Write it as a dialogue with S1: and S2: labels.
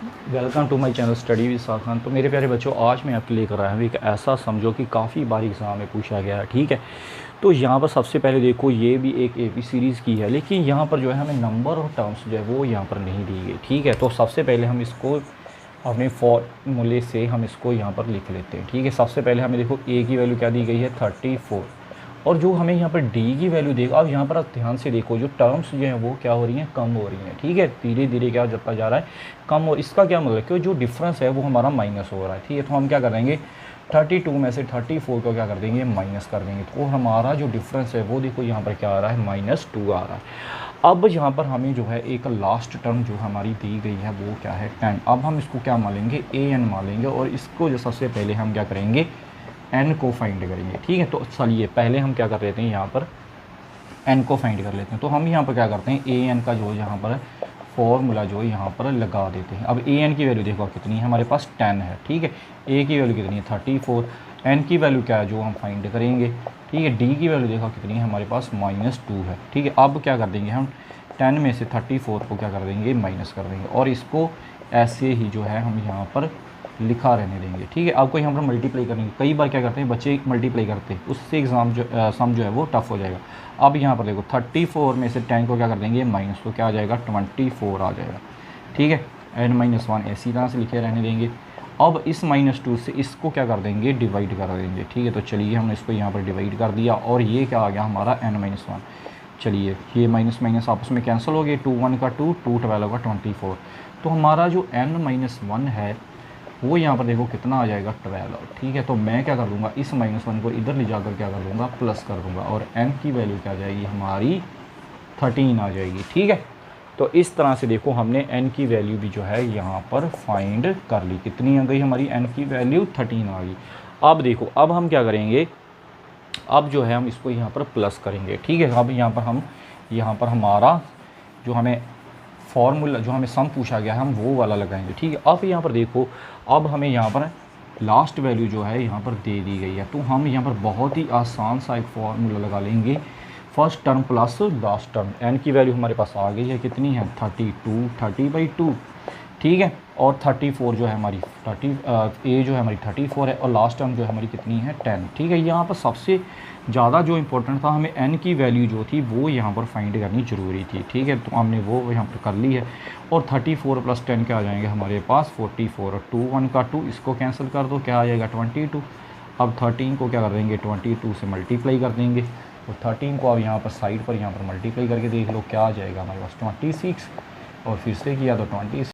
S1: Welcome to my channel study with Sakhan. तो मेरे प्यारे बच्चों, आज मैं आपके लेकर आया हूँ एक ऐसा समझो कि काफ़ी बार एग्ज़ाम में पूछा गया है। ठीक है, तो यहाँ पर सबसे पहले देखो, ये भी एक एपी सीरीज़ की है, लेकिन यहाँ पर जो है हमें नंबर और टर्म्स जो है वो यहाँ पर नहीं दी गई। ठीक है, तो सबसे पहले हम इसको अपने फॉर्मूले से हम इसको यहाँ पर लिख लेते हैं। ठीक है, सबसे पहले हमें देखो ए की वैल्यू क्या दी गई है 34, और जो हमें यहाँ पर डी की वैल्यू देखो, अब यहाँ पर आप ध्यान से देखो, जो टर्म्स जो हैं वो क्या हो रही हैं, कम हो रही हैं। ठीक है, धीरे धीरे क्या जाता जा रहा है, कम। और इसका क्या मतलब है कि जो डिफरेंस है वो हमारा माइनस हो रहा है। ठीक है, तो हम क्या करेंगे, 32 में से 34 को क्या कर देंगे, माइनस कर देंगे। तो हमारा जो डिफरेंस है वो देखो यहाँ पर क्या आ रहा है, -2 आ रहा है। अब यहाँ पर हमें जो है एक लास्ट टर्म जो हमारी दी गई है वो क्या है, 10। अब हम इसको क्या मानेंगे, an मानेंगे, और इसको जो सबसे पहले हम क्या करेंगे, n को फाइंड करेंगे। ठीक है, तो चलिए पहले हम क्या कर लेते हैं, यहाँ पर n को फाइंड कर लेते हैं। तो हम यहाँ पर क्या करते हैं, an का जो यहाँ पर फॉर्मूला जो यहाँ पर लगा देते हैं। अब an की वैल्यू देखो कितनी है, हमारे पास 10 है। ठीक है, a की वैल्यू कितनी है 34, n की वैल्यू क्या है जो हम फाइंड करेंगे। ठीक है, d की वैल्यू देखो कितनी है, हमारे पास -2 है। ठीक है, अब क्या कर देंगे हम, 10 में से 34 को क्या कर देंगे, माइनस कर देंगे, और इसको ऐसे ही जो है हम यहाँ पर लिखा रहने देंगे। ठीक है, अब कोई हम मल्टीप्लाई करेंगे, कई बार क्या करते हैं बच्चे मल्टीप्लाई करते हैं, उससे एग्ज़ाम जो सम जो है वो टफ हो जाएगा। अब यहाँ पर देखो 34 में से 10 को क्या कर देंगे, माइनस, तो क्या आ जाएगा, 24 आ जाएगा। ठीक है, n-1 इसी तरह से लिखे रहने देंगे। अब इस -2 से इसको क्या कर देंगे, डिवाइड कर देंगे। ठीक है, तो चलिए हमने इसको यहाँ पर डिवाइड कर दिया, और ये क्या आ गया हमारा n-1। चलिए ये माइनस माइनस आपस में कैंसिल हो गए, 2 1 का 2, 2 12 का 24। तो हमारा जो n-1 है वो यहाँ पर देखो कितना आ जाएगा, 12। ठीक है, तो मैं क्या कर दूंगा, इस -1 को इधर ले जाकर क्या कर दूंगा, प्लस कर दूंगा, और n की वैल्यू क्या आ जाएगी, हमारी 13 आ जाएगी। ठीक है, तो इस तरह से देखो हमने n की वैल्यू भी जो है यहाँ पर फाइंड कर ली। कितनी आ गई हमारी, n की वैल्यू 13 आ गई। अब देखो, अब हम क्या करेंगे, अब जो है हम इसको यहाँ पर प्लस करेंगे। ठीक है, अब यहाँ पर हमारा जो हमें फॉर्मूला, जो हमें सम पूछा गया है, हम वो वाला लगाएंगे। ठीक है, अब यहाँ पर देखो, अब हमें यहाँ पर लास्ट वैल्यू जो है यहाँ पर दे दी गई है, तो हम यहाँ पर बहुत ही आसान सा एक फॉर्मूला लगा लेंगे, first term plus last term. n की वैल्यू हमारे पास आ गई है, कितनी है 32, 30/2। ठीक है, और 34 जो है हमारी a जो है हमारी 34 है, और लास्ट टर्म जो है हमारी कितनी है 10। ठीक है, यहाँ पर सबसे ज़्यादा जो इंपॉर्टेंट था, हमें n की वैल्यू जो थी वो यहाँ पर फाइंड करनी ज़रूरी थी। ठीक है, तो हमने वो यहाँ पर कर ली है, और 34 + 10 क्या आ जाएंगे हमारे पास 44, और 2 1 का 2, इसको कैंसिल कर दो, क्या आ जाएगा 22। अब 13 को क्या कर देंगे, 22 से मल्टीप्लाई कर देंगे, तो 13 को अब यहाँ पर साइड पर यहाँ पर मल्टीप्लाई करके देख लो क्या आ जाएगा हमारे पास 26, और फिर से किया तो 26।